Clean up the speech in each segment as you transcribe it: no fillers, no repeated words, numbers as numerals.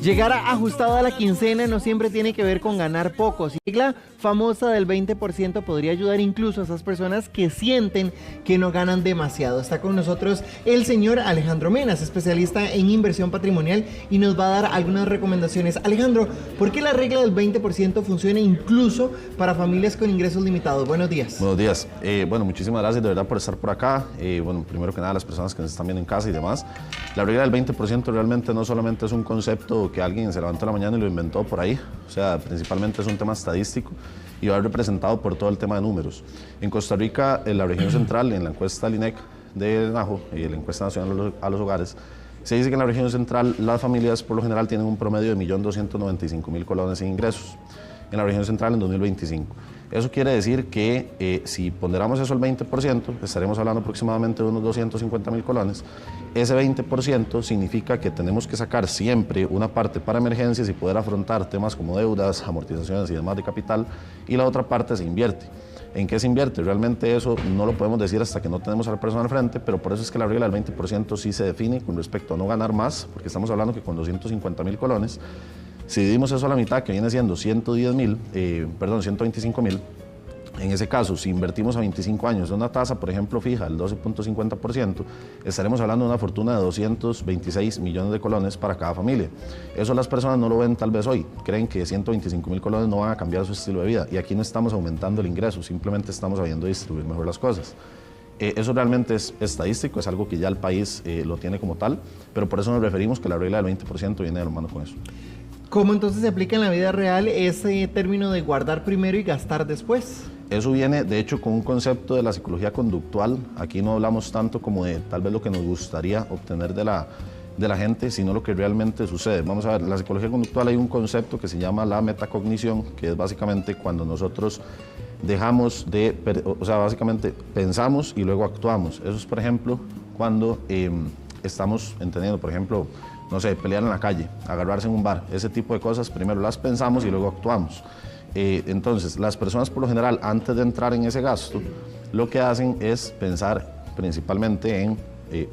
Llegar ajustado a la quincena no siempre tiene que ver con ganar poco. La regla famosa del 20% podría ayudar incluso a esas personas que sienten que no ganan demasiado. Está con nosotros el señor Alejandro Menas, especialista en inversión patrimonial, y nos va a dar algunas recomendaciones. Alejandro, ¿por qué la regla del 20% funciona incluso para familias con ingresos limitados? Buenos días. Buenos días. Bueno, muchísimas gracias de verdad por estar por acá. Bueno, primero que nada, las personas que nos están viendo en casa y demás. La regla del 20% realmente no solamente es un concepto que alguien se levantó en la mañana y lo inventó por ahí. O sea, principalmente es un tema estadístico y va representado por todo el tema de números. En Costa Rica, en la región central, en la encuesta del INEC de NAJO y la encuesta nacional a los hogares, se dice que en la región central las familias por lo general tienen un promedio de 1.295.000 colones en ingresos en la región central en 2025. Eso quiere decir que si ponderamos eso al 20%, estaremos hablando aproximadamente de unos 250.000 colones. Ese 20% significa que tenemos que sacar siempre una parte para emergencias y poder afrontar temas como deudas, amortizaciones y demás de capital, y la otra parte se invierte. ¿En qué se invierte? Realmente eso no lo podemos decir hasta que no tenemos a la persona al frente, pero por eso es que la regla del 20% sí se define con respecto a no ganar más, porque estamos hablando que con 250.000 colones, si dividimos eso a la mitad, que viene siendo 125.000, en ese caso, si invertimos a 25 años de una tasa, por ejemplo, fija, el 12.50%, estaremos hablando de una fortuna de 226 millones de colones para cada familia. Eso las personas no lo ven tal vez hoy, creen que 125.000 colones no van a cambiar su estilo de vida, y aquí no estamos aumentando el ingreso, simplemente estamos sabiendo distribuir mejor las cosas. Eso realmente es estadístico, es algo que ya el país lo tiene como tal, pero por eso nos referimos que la regla del 20% viene de la mano con eso. ¿Cómo entonces se aplica en la vida real ese término de guardar primero y gastar después? Eso viene, de hecho, con un concepto de la psicología conductual. Aquí no hablamos tanto como de tal vez lo que nos gustaría obtener de la gente, sino lo que realmente sucede. Vamos a ver, la psicología conductual hay un concepto que se llama la metacognición, que es básicamente cuando nosotros dejamos de, o sea, básicamente pensamos y luego actuamos. Eso es, por ejemplo, cuando estamos entendiendo, por ejemplo, no sé, pelear en la calle, agarrarse en un bar, ese tipo de cosas, primero las pensamos y luego actuamos. Entonces, las personas por lo general, antes de entrar en ese gasto, lo que hacen es pensar principalmente en,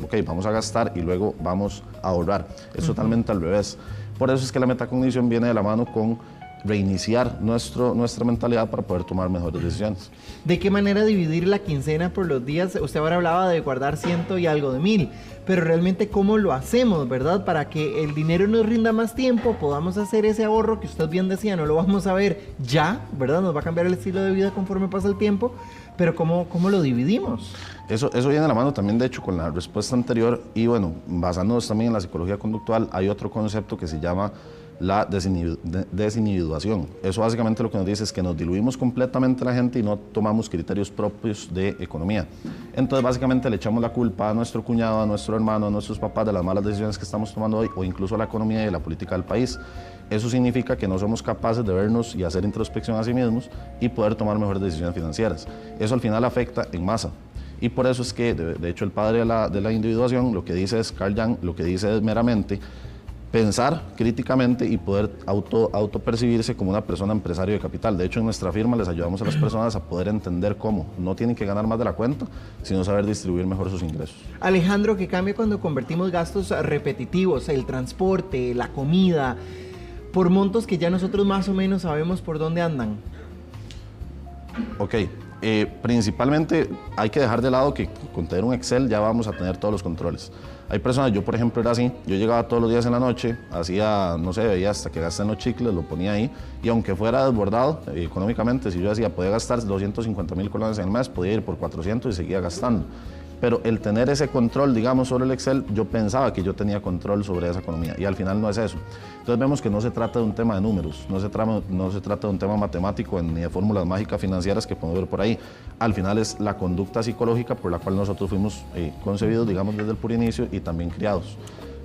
ok, vamos a gastar y luego vamos a ahorrar. Es totalmente al revés. Por eso es que la metacognición viene de la mano con reiniciar nuestra mentalidad para poder tomar mejores decisiones. ¿De qué manera dividir la quincena por los días? Usted ahora hablaba de guardar 100 y algo de 1000, pero realmente cómo lo hacemos, ¿verdad? Para que el dinero nos rinda más tiempo, podamos hacer ese ahorro que usted bien decía, no lo vamos a ver ya, ¿verdad? Nos va a cambiar el estilo de vida conforme pasa el tiempo, pero ¿cómo lo dividimos? Eso viene de la mano también, de hecho, con la respuesta anterior, y bueno, basándonos también en la psicología conductual, hay otro concepto que se llama la desindividuación. Eso básicamente lo que nos dice es que nos diluimos completamente la gente y no tomamos criterios propios de economía. Entonces básicamente le echamos la culpa a nuestro cuñado, a nuestro hermano, a nuestros papás de las malas decisiones que estamos tomando hoy, o incluso a la economía y a la política del país. Eso significa que no somos capaces de vernos y hacer introspección a sí mismos y poder tomar mejores decisiones financieras. Eso al final afecta en masa. Y por eso es que, de hecho, el padre de la individuación, lo que dice es, Carl Jung, lo que dice es meramente pensar críticamente y poder autopercibirse como una persona empresario de capital. De hecho, en nuestra firma les ayudamos a las personas a poder entender cómo no tienen que ganar más de la cuenta, sino saber distribuir mejor sus ingresos. Alejandro, ¿qué cambia cuando convertimos gastos repetitivos, el transporte, la comida, por montos que ya nosotros más o menos sabemos por dónde andan? Ok. Principalmente hay que dejar de lado que con tener un Excel ya vamos a tener todos los controles. Hay personas, yo por ejemplo era así, yo llegaba todos los días en la noche, hacía, no sé, veía hasta que gasté en los chicles, lo ponía ahí, y aunque fuera desbordado económicamente, si yo decía, podía gastar 250.000 colones en el mes, podía ir por 400 y seguía gastando. Pero el tener ese control, digamos, sobre el Excel, yo pensaba que yo tenía control sobre esa economía, y al final no es eso. Entonces vemos que no se trata de un tema de números, no se trata de un tema matemático ni de fórmulas mágicas financieras que podemos ver por ahí. Al final es la conducta psicológica por la cual nosotros fuimos concebidos, digamos, desde el puro inicio y también criados.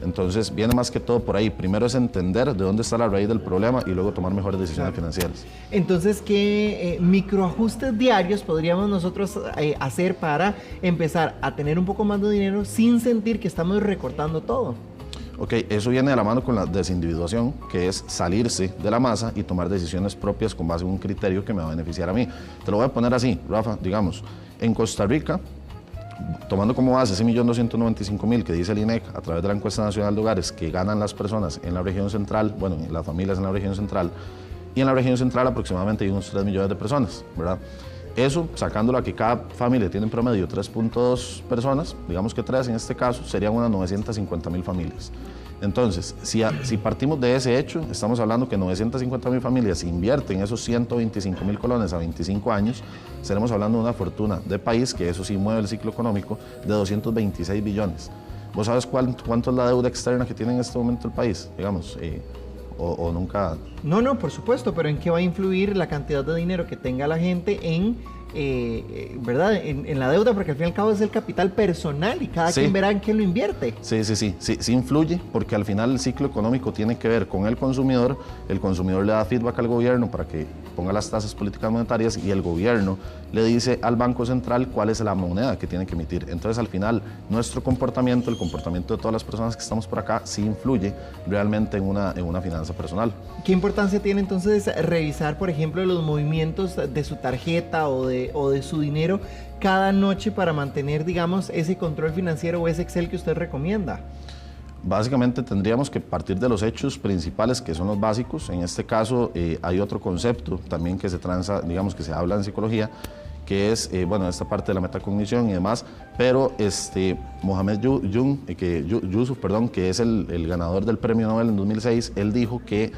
Entonces viene más que todo por ahí. Primero es entender de dónde está la raíz del problema y luego tomar mejores decisiones financieras. Entonces, ¿qué microajustes diarios podríamos nosotros hacer para empezar a tener un poco más de dinero sin sentir que estamos recortando todo? Ok, eso viene de la mano con la desindividuación, que es salirse de la masa y tomar decisiones propias con base en un criterio que me va a beneficiar a mí. Te lo voy a poner así, Rafa, digamos, en Costa Rica, tomando como base ese 1.295.000 que dice el INEC a través de la encuesta nacional de hogares que ganan las personas en la región central, bueno, las familias en la región central, y en la región central aproximadamente hay unos 3 millones de personas, ¿verdad? Eso, sacándolo a que cada familia tiene en promedio 3.2 personas, digamos que 3 en este caso, serían unas 950.000 familias. Entonces, si partimos de ese hecho, estamos hablando que 950.000 familias invierten esos 125.000 colones a 25 años, estaremos hablando de una fortuna de país, que eso sí mueve el ciclo económico, de 226 billones. ¿Vos sabes cuánto es la deuda externa que tiene en este momento el país? Digamos, o nunca... No, por supuesto, pero ¿en qué va a influir la cantidad de dinero que tenga la gente en... ¿verdad? En la deuda, porque al fin y al cabo es el capital personal y cada quien verá en qué lo invierte. Sí influye, porque al final el ciclo económico tiene que ver con el consumidor le da feedback al gobierno para que ponga las tasas políticas monetarias y el gobierno le dice al Banco Central cuál es la moneda que tiene que emitir. Entonces al final nuestro comportamiento, el comportamiento de todas las personas que estamos por acá, sí influye realmente en una finanza personal. ¿Qué importancia tiene entonces revisar, por ejemplo, los movimientos de su tarjeta o de su dinero cada noche para mantener, digamos, ese control financiero o ese Excel que usted recomienda? Básicamente tendríamos que partir de los hechos principales, que son los básicos. En este caso hay otro concepto también que se transa, digamos que se habla en psicología, que es, bueno, esta parte de la metacognición y demás, pero Mohamed Yusuf, que es el ganador del premio Nobel en 2006, él dijo que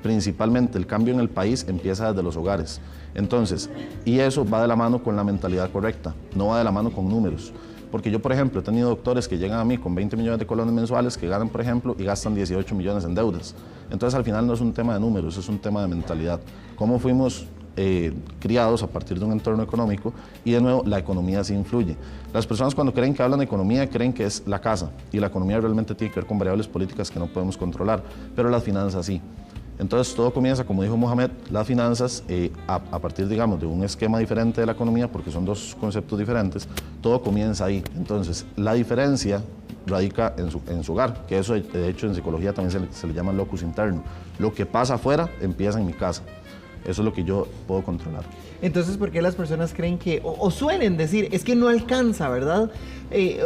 principalmente el cambio en el país empieza desde los hogares. Entonces, y eso va de la mano con la mentalidad correcta, no va de la mano con números. Porque yo, por ejemplo, he tenido doctores que llegan a mí con 20 millones de colones mensuales que ganan, por ejemplo, y gastan 18 millones en deudas. Entonces, al final no es un tema de números, es un tema de mentalidad. Cómo fuimos criados a partir de un entorno económico y, de nuevo, la economía sí influye. Las personas cuando creen que hablan de economía creen que es la casa, y la economía realmente tiene que ver con variables políticas que no podemos controlar, pero las finanzas sí. Entonces todo comienza, como dijo Mohamed, las finanzas a partir, digamos, de un esquema diferente de la economía, porque son dos conceptos diferentes, todo comienza ahí. Entonces la diferencia radica en su hogar, que eso de hecho en psicología también se le llama locus interno. Lo que pasa afuera empieza en mi casa. Eso es lo que yo puedo controlar. Entonces, ¿por qué las personas creen que, o suelen decir, es que no alcanza, ¿verdad?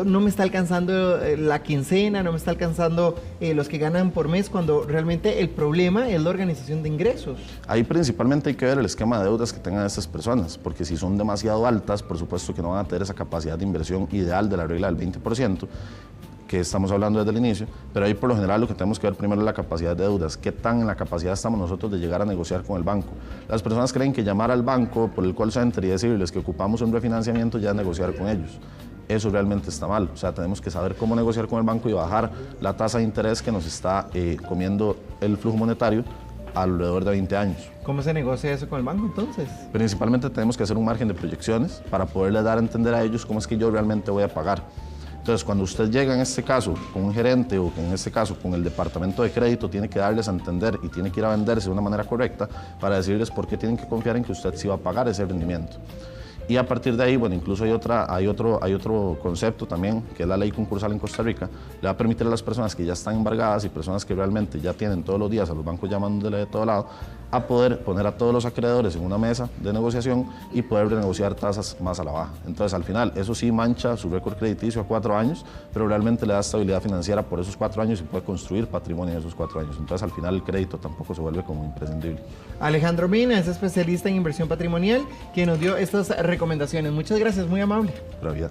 No me está alcanzando la quincena, no me está alcanzando los que ganan por mes, cuando realmente el problema es la organización de ingresos? Ahí principalmente hay que ver el esquema de deudas que tengan estas personas, porque si son demasiado altas, por supuesto que no van a tener esa capacidad de inversión ideal de la regla del 20%, que estamos hablando desde el inicio, pero ahí por lo general lo que tenemos que ver primero es la capacidad de deudas, qué tan en la capacidad estamos nosotros de llegar a negociar con el banco. Las personas creen que llamar al banco por el call center y decirles que ocupamos un refinanciamiento ya es negociar con ellos. Eso realmente está mal, o sea, tenemos que saber cómo negociar con el banco y bajar la tasa de interés que nos está comiendo el flujo monetario alrededor de 20 años. ¿Cómo se negocia eso con el banco entonces? Principalmente tenemos que hacer un margen de proyecciones para poderles dar a entender a ellos cómo es que yo realmente voy a pagar. Entonces, cuando usted llega en este caso con un gerente o en este caso con el departamento de crédito, tiene que darles a entender y tiene que ir a venderse de una manera correcta para decirles por qué tienen que confiar en que usted sí va a pagar ese rendimiento. Y a partir de ahí, bueno, incluso hay otro concepto también, que es la ley concursal en Costa Rica, le va a permitir a las personas que ya están embargadas y personas que realmente ya tienen todos los días a los bancos llamándole de todo lado, a poder poner a todos los acreedores en una mesa de negociación y poder renegociar tasas más a la baja. Entonces, al final, eso sí mancha su récord crediticio a 4 años, pero realmente le da estabilidad financiera por esos 4 años y puede construir patrimonio en esos 4 años. Entonces, al final, el crédito tampoco se vuelve como imprescindible. Alejandro Mina es especialista en inversión patrimonial, quien nos dio estas recomendaciones. Muchas gracias, muy amable. Gracias.